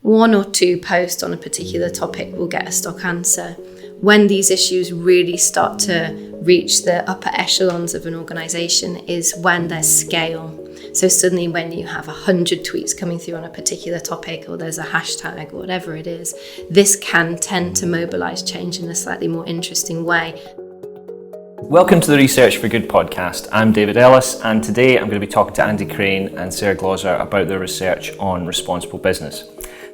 one or two posts on a particular topic will get a stock answer. When these issues really start to reach the upper echelons of an organisation is when there's scale. So suddenly when you have 100 tweets coming through on a particular topic, or there's a hashtag or whatever it is, this can tend to mobilise change in a slightly more interesting way. Welcome to the Research for Good podcast. I'm David Ellis, and today I'm going to be talking to Andy Crane and Sarah Glozer about their research on responsible business.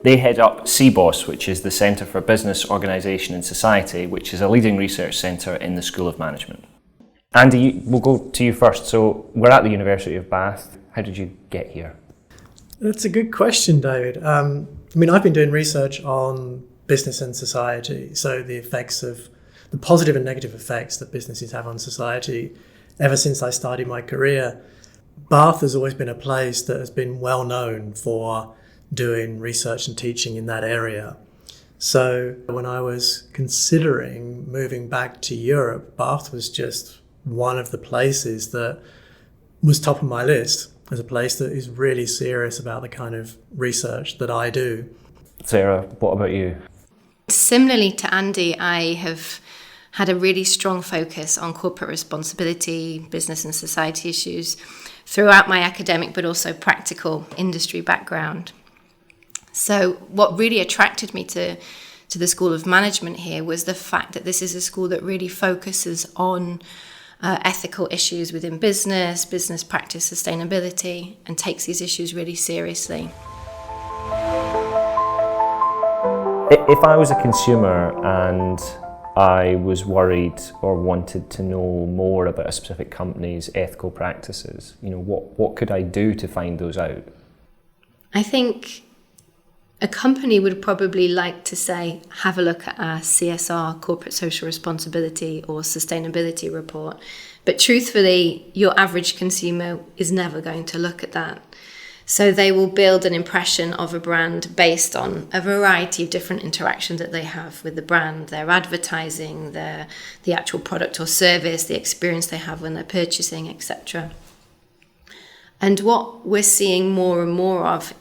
They head up CBOS, which is the Centre for Business, Organisation and Society, which is a leading research centre in the School of Management. Andy, we'll go to you first. So we're at the University of Bath. How did you get here? That's a good question, David. I've been doing research on business and society, so the effects of the positive and negative effects that businesses have on society ever since I started my career. Bath has always been a place that has been well known for doing research and teaching in that area. So when I was considering moving back to Europe, Bath was just one of the places that was top of my list as a place that is really serious about the kind of research that I do. Sarah, what about you? Similarly to Andy, I have had a really strong focus on corporate responsibility, business and society issues throughout my academic but also practical industry background. So what really attracted me to the School of Management here was the fact that this is a school that really focuses on ethical issues within business practice, sustainability, and takes these issues really seriously. If I was a consumer and I was worried or wanted to know more about a specific company's ethical practices, what could I do to find those out? I think a company would probably like to say, have a look at our CSR, corporate social responsibility or sustainability report. But truthfully, your average consumer is never going to look at that. So they will build an impression of a brand based on a variety of different interactions that they have with the brand, their advertising, the actual product or service, the experience they have when they're purchasing, etc. And what we're seeing more and more of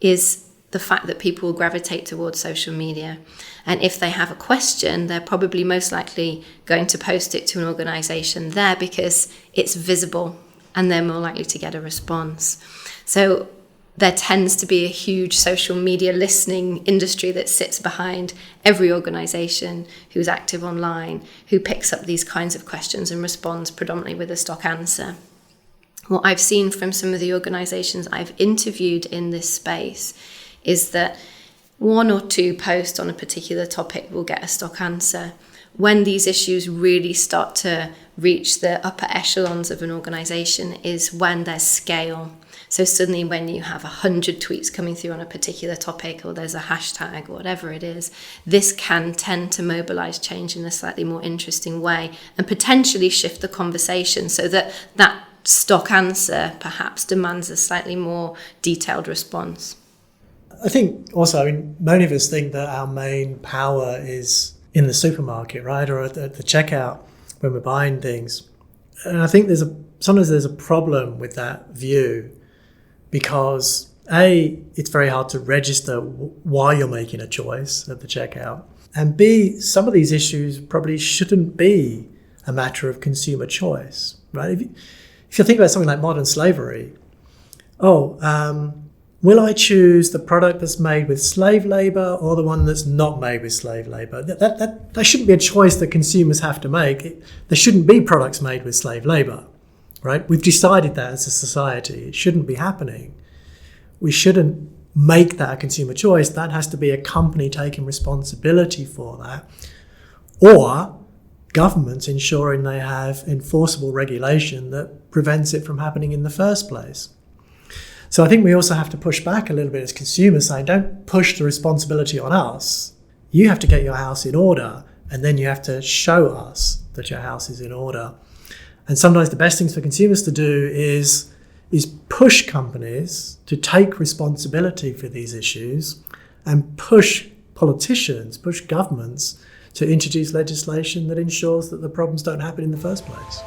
is the fact that people gravitate towards social media. And if they have a question, they're probably most likely going to post it to an organisation there because it's visible and they're more likely to get a response. So there tends to be a huge social media listening industry that sits behind every organisation who's active online, who picks up these kinds of questions and responds predominantly with a stock answer. What I've seen from some of the organisations I've interviewed in this space is that one or two posts on a particular topic will get a stock answer. When these issues really start to reach the upper echelons of an organisation is when there's scale. So suddenly when you have 100 tweets coming through on a particular topic, or there's a hashtag or whatever it is, this can tend to mobilise change in a slightly more interesting way and potentially shift the conversation so that that stock answer perhaps demands a slightly more detailed response. I think also, many of us think that our main power is in the supermarket, right? Or at the checkout when we're buying things. And I think sometimes there's a problem with that view because A, it's very hard to register why you're making a choice at the checkout. And B, some of these issues probably shouldn't be a matter of consumer choice, right? If you think about something like modern slavery, will I choose the product that's made with slave labour or the one that's not made with slave labour? That shouldn't be a choice that consumers have to make. There shouldn't be products made with slave labour, right? We've decided that as a society. It shouldn't be happening. We shouldn't make that a consumer choice. That has to be a company taking responsibility for that. Or governments ensuring they have enforceable regulation that prevents it from happening in the first place. So I think we also have to push back a little bit as consumers, saying, don't push the responsibility on us. You have to get your house in order, and then you have to show us that your house is in order. And sometimes the best things for consumers to do is push companies to take responsibility for these issues and push politicians, push governments to introduce legislation that ensures that the problems don't happen in the first place.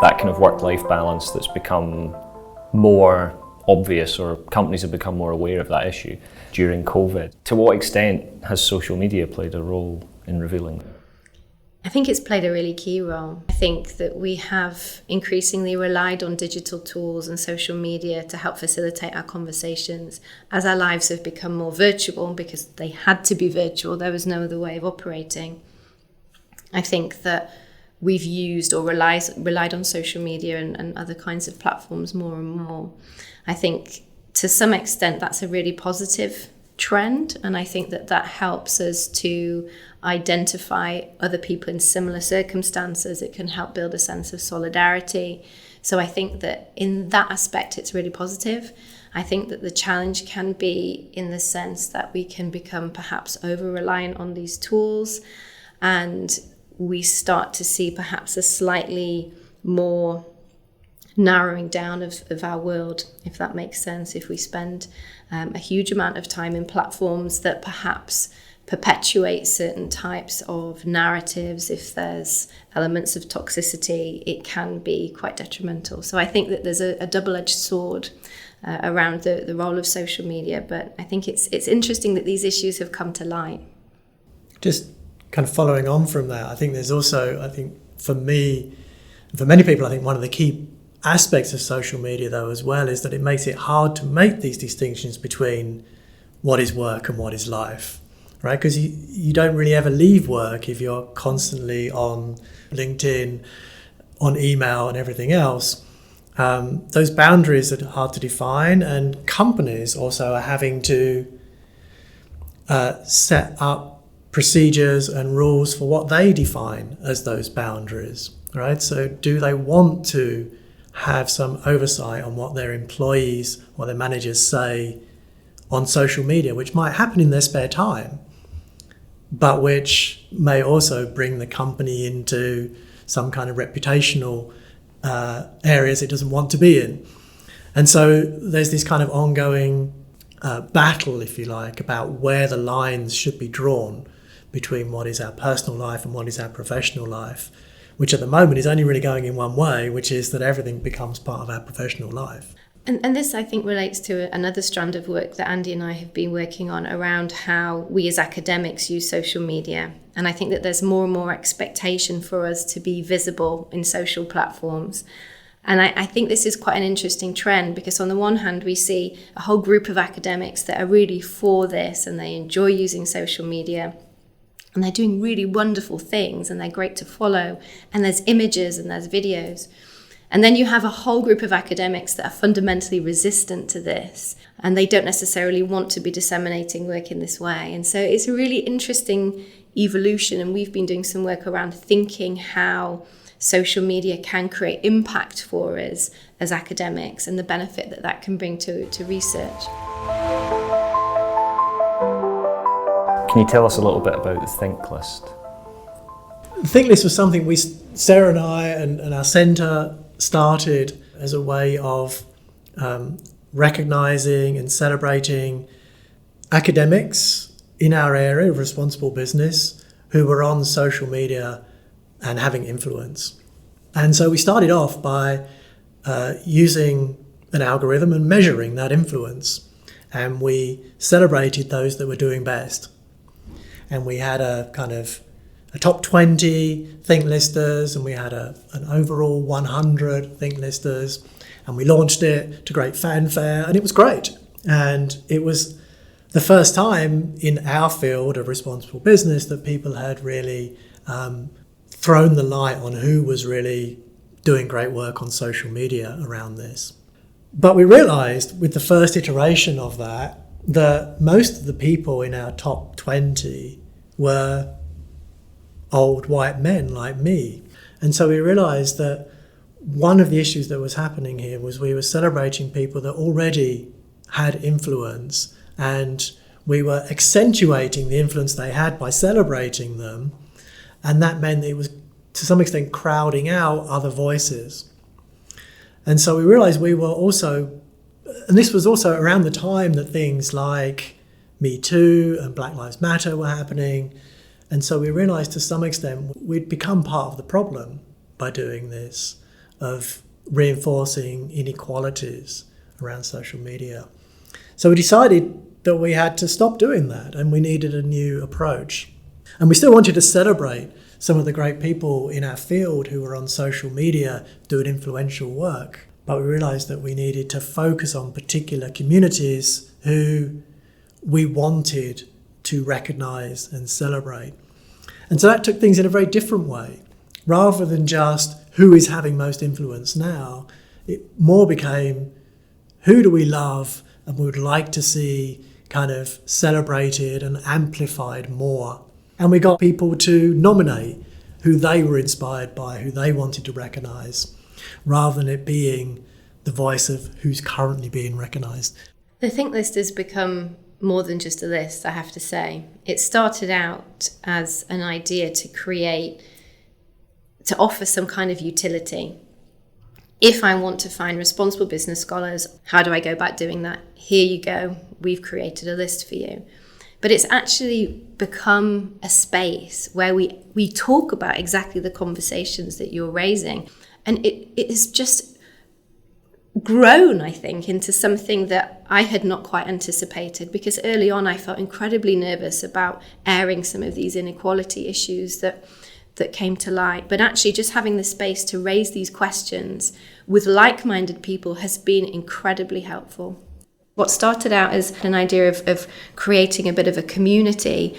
That kind of work-life balance that's become more obvious, or companies have become more aware of that issue during COVID. To what extent has social media played a role in revealing that? I think it's played a really key role. I think that we have increasingly relied on digital tools and social media to help facilitate our conversations. As our lives have become more virtual, because they had to be virtual, there was no other way of operating. I think that we've used or relied on social media and other kinds of platforms more and more. I think to some extent that's a really positive trend, and I think that that helps us to identify other people in similar circumstances. It can help build a sense of solidarity. So I think that in that aspect it's really positive. I think that the challenge can be in the sense that we can become perhaps over-reliant on these tools, and we start to see perhaps a slightly more narrowing down of our world, if that makes sense. If we spend a huge amount of time in platforms that perhaps perpetuate certain types of narratives, if there's elements of toxicity, it can be quite detrimental. So I think that there's a double-edged sword around the role of social media, but I think it's interesting that these issues have come to light. Just kind of following on from that, I think there's also, I think for me, for many people, I think one of the key aspects of social media though as well is that it makes it hard to make these distinctions between what is work and what is life, right? Because you don't really ever leave work if you're constantly on LinkedIn, on email and everything else. Those boundaries are hard to define, and companies also are having to set up procedures and rules for what they define as those boundaries, right? So do they want to have some oversight on what their employees or their managers say on social media, which might happen in their spare time, but which may also bring the company into some kind of reputational areas it doesn't want to be in. And so there's this kind of ongoing battle, if you like, about where the lines should be drawn between what is our personal life and what is our professional life, which at the moment is only really going in one way, which is that everything becomes part of our professional life. And this, I think, relates to another strand of work that Andy and I have been working on around how we as academics use social media. And I think that there's more and more expectation for us to be visible in social platforms. And I think this is quite an interesting trend, because on the one hand, we see a whole group of academics that are really for this and they enjoy using social media. And they're doing really wonderful things and they're great to follow. And there's images and there's videos. And then you have a whole group of academics that are fundamentally resistant to this. And they don't necessarily want to be disseminating work in this way. And so it's a really interesting evolution. And we've been doing some work around thinking how social media can create impact for us as academics and the benefit that that can bring to research. Can you tell us a little bit about the Think List? The Think List was something Sarah and I and our centre started as a way of recognising and celebrating academics in our area of responsible business who were on social media and having influence. And so we started off by using an algorithm and measuring that influence. And we celebrated those that were doing best. And we had a kind of a top 20 Think Listers, and we had an overall 100 Think Listers, and we launched it to great fanfare, and it was great. And it was the first time in our field of responsible business that people had really thrown the light on who was really doing great work on social media around this. But we realised with the first iteration of that most of the people in our top 20 were old white men like me. And so we realised that one of the issues that was happening here was we were celebrating people that already had influence, and we were accentuating the influence they had by celebrating them. And that meant it was, to some extent, crowding out other voices. And so we realised we were also, and this was also around the time that things like Me Too and Black Lives Matter were happening. And so we realised to some extent we'd become part of the problem by doing this, of reinforcing inequalities around social media. So we decided that we had to stop doing that and we needed a new approach. And we still wanted to celebrate some of the great people in our field who were on social media doing influential work. But we realised that we needed to focus on particular communities who we wanted to recognise and celebrate. And so that took things in a very different way. Rather than just who is having most influence now, it more became who do we love and we would like to see kind of celebrated and amplified more. And we got people to nominate who they were inspired by, who they wanted to recognise, rather than it being the voice of who's currently being recognised. The Think List has become more than just a list, I have to say. It started out as an idea to offer some kind of utility. If I want to find responsible business scholars, how do I go about doing that? Here you go. We've created a list for you. But it's actually become a space where we talk about exactly the conversations that you're raising. And it has just grown, I think, into something that I had not quite anticipated, because early on I felt incredibly nervous about airing some of these inequality issues that came to light. But actually just having the space to raise these questions with like-minded people has been incredibly helpful. What started out as an idea of creating a bit of a community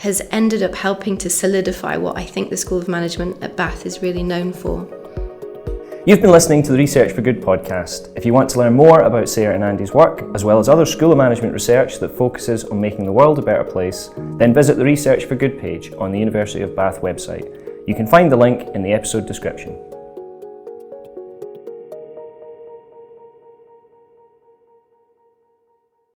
has ended up helping to solidify what I think the School of Management at Bath is really known for. You've been listening to the Research for Good podcast. If you want to learn more about Sarah and Andy's work, as well as other School of Management research that focuses on making the world a better place, then visit the Research for Good page on the University of Bath website. You can find the link in the episode description.